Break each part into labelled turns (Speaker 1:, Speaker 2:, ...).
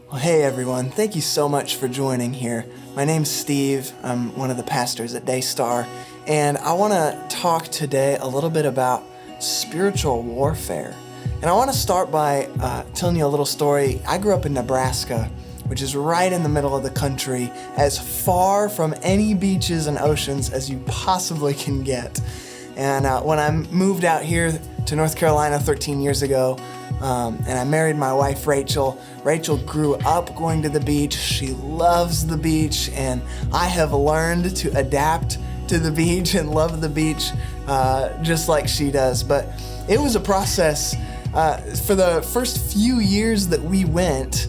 Speaker 1: Well, hey everyone, thank you so much for joining here. My name's Steve, I'm one of the pastors at Daystar, and I want to talk today a little bit about spiritual warfare. And I want to start by telling you a little story. I grew up in Nebraska, which is right in the middle of the country, as far from any beaches and oceans as you possibly can get. And when I moved out here to North Carolina 13 years ago, and I married my wife, Rachel. Rachel grew up going to the beach. She loves the beach, and I have learned to adapt to the beach and love the beach just like she does. But it was a process. For the first few years that we went,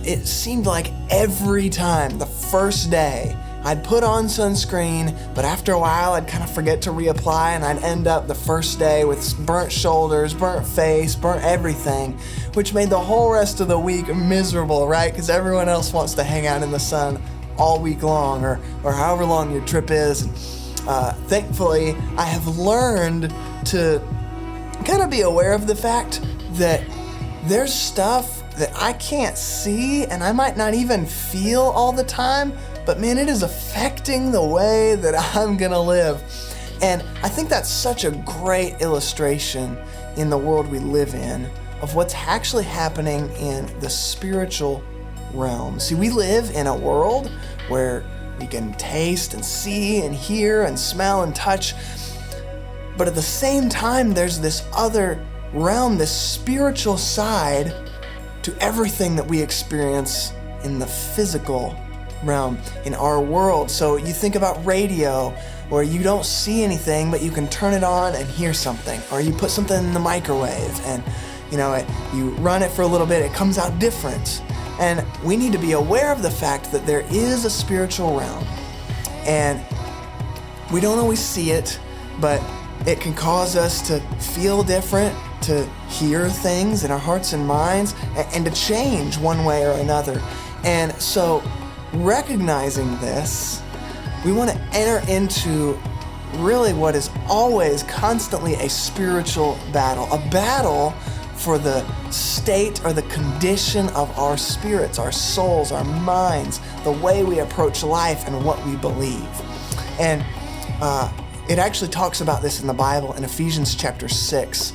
Speaker 1: it seemed like every time, the first day, I'd put on sunscreen, but after a while I'd kind of forget to reapply, and I'd end up the first day with burnt shoulders, burnt face, burnt everything, which made the whole rest of the week miserable, right? Because everyone else wants to hang out in the sun all week long, or however long your trip is. Thankfully, I have learned to kind of be aware of the fact that there's stuff that I can't see and I might not even feel all the time, but man, it is affecting the way that I'm gonna live. And I think that's such a great illustration in the world we live in of what's actually happening in the spiritual realm. See, we live in a world where we can taste and see and hear and smell and touch, but at the same time, there's this other realm, this spiritual side to everything that we experience in the physical realm, in our world. So you think about radio, where you don't see anything, but you can turn it on and hear something. Or you put something in the microwave and you run it for a little bit, it comes out different. And we need to be aware of the fact that there is a spiritual realm. And we don't always see it, but it can cause us to feel different, to hear things in our hearts and minds, and to change one way or another. And so, recognizing this, we want to enter into really what is always constantly a spiritual battle, a battle for the state or the condition of our spirits, our souls, our minds, the way we approach life and what we believe. And it actually talks about this in the Bible in Ephesians chapter 6.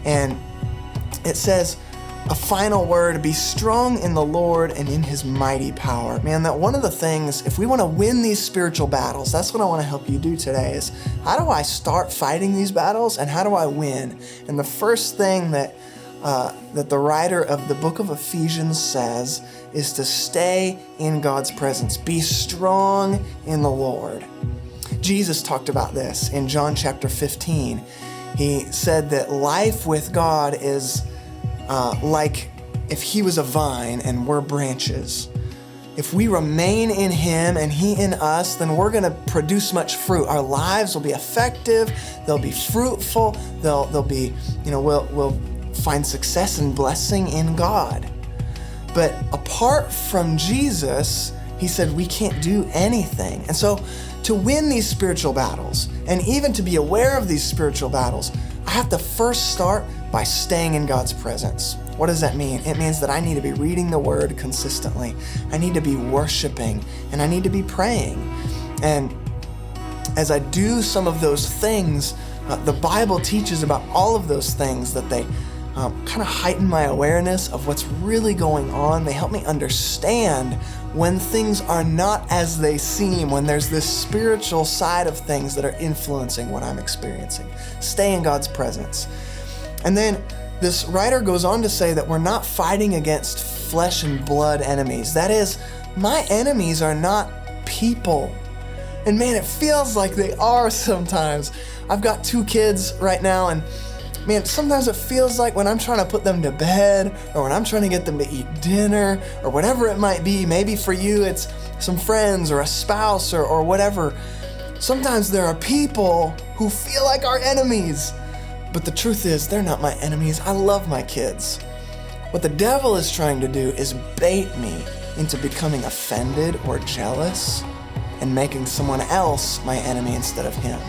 Speaker 1: And it says, a final word, be strong in the Lord and in his mighty power. Man, that one of the things, if we want to win these spiritual battles, that's what I want to help you do today is, how do I start fighting these battles and how do I win? And the first thing that the writer of the book of Ephesians says is to stay in God's presence. Be strong in the Lord. Jesus talked about this in John chapter 15. He said that life with God is like if he was a vine and we're branches. If we remain in him and he in us, then we're going to produce much fruit. Our lives will be effective. They'll be fruitful. They'll be, we'll find success and blessing in God. But apart from Jesus, he said we can't do anything. And so to win these spiritual battles, and even to be aware of these spiritual battles, I have to first start by staying in God's presence. What does that mean? It means that I need to be reading the Word consistently. I need to be worshiping, and I need to be praying. And as I do some of those things, the Bible teaches about all of those things, that they kind of heighten my awareness of what's really going on. They help me understand when things are not as they seem, when there's this spiritual side of things that are influencing what I'm experiencing. Stay in God's presence. And then this writer goes on to say that we're not fighting against flesh and blood enemies. That is, my enemies are not people. And man, it feels like they are sometimes. I've got 2 kids right now, and man, sometimes it feels like when I'm trying to put them to bed, or when I'm trying to get them to eat dinner, or whatever it might be, maybe for you it's some friends or a spouse or whatever. Sometimes there are people who feel like our enemies, but the truth is they're not my enemies. I love my kids. What the devil is trying to do is bait me into becoming offended or jealous and making someone else my enemy instead of him.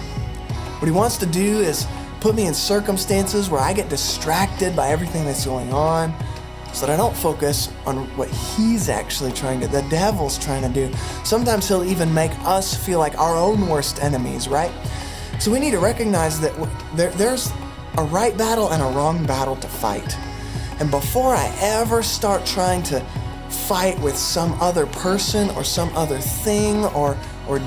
Speaker 1: What he wants to do is put me in circumstances where I get distracted by everything that's going on, so that I don't focus on what he's actually the devil's trying to do. Sometimes he'll even make us feel like our own worst enemies, right? So we need to recognize that there's a right battle and a wrong battle to fight. And before I ever start trying to fight with some other person or some other thing or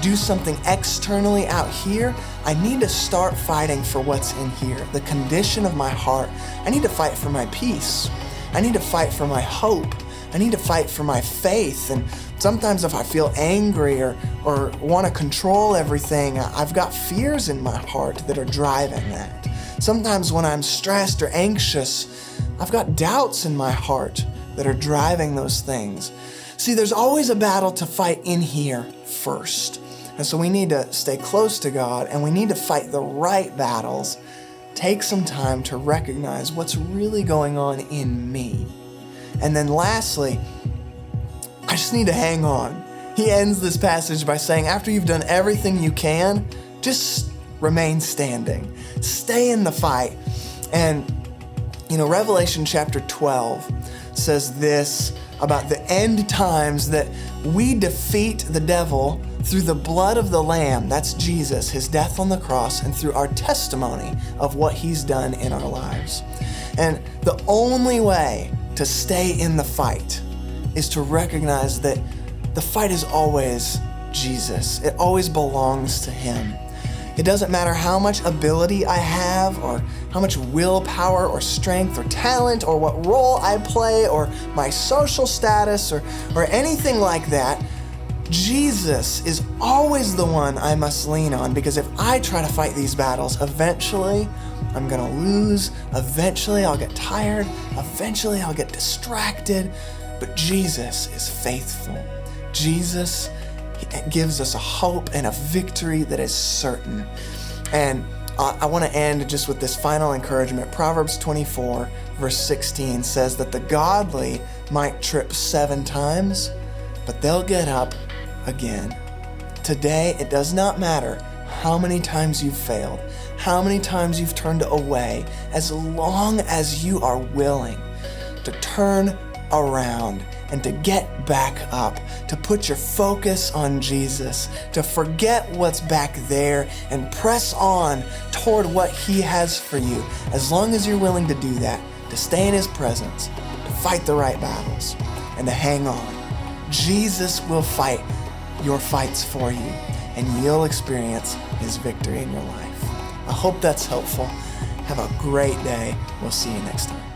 Speaker 1: do something externally out here, I need to start fighting for what's in here, the condition of my heart. I need to fight for my peace. I need to fight for my hope. I need to fight for my faith. And sometimes if I feel angry or want to control everything, I've got fears in my heart that are driving that. Sometimes when I'm stressed or anxious, I've got doubts in my heart that are driving those things. See, there's always a battle to fight in here first. And so we need to stay close to God, and we need to fight the right battles. Take some time to recognize what's really going on in me. And then lastly, I just need to hang on. He ends this passage by saying, after you've done everything you can, just remain standing. Stay in the fight. And, Revelation chapter 12 says this about the end times, that we defeat the devil through the blood of the Lamb, that's Jesus, his death on the cross, and through our testimony of what he's done in our lives. And the only way to stay in the fight is to recognize that the fight is always Jesus. It always belongs to him. It doesn't matter how much ability I have or how much willpower or strength or talent or what role I play or my social status or anything like that. Jesus is always the one I must lean on, because if I try to fight these battles, eventually I'm gonna lose, eventually I'll get tired, eventually I'll get distracted, but Jesus is faithful. Jesus gives us a hope and a victory that is certain. And I want to end just with this final encouragement. Proverbs 24, verse 16 says that the godly might trip 7 times, but they'll get up again. Today, it does not matter how many times you've failed, how many times you've turned away, as long as you are willing to turn around and to get back up, to put your focus on Jesus, to forget what's back there and press on toward what he has for you. As long as you're willing to do that, to stay in his presence, to fight the right battles, and to hang on, Jesus will fight your fights for you, and you'll experience his victory in your life. I hope that's helpful. Have a great day. We'll see you next time.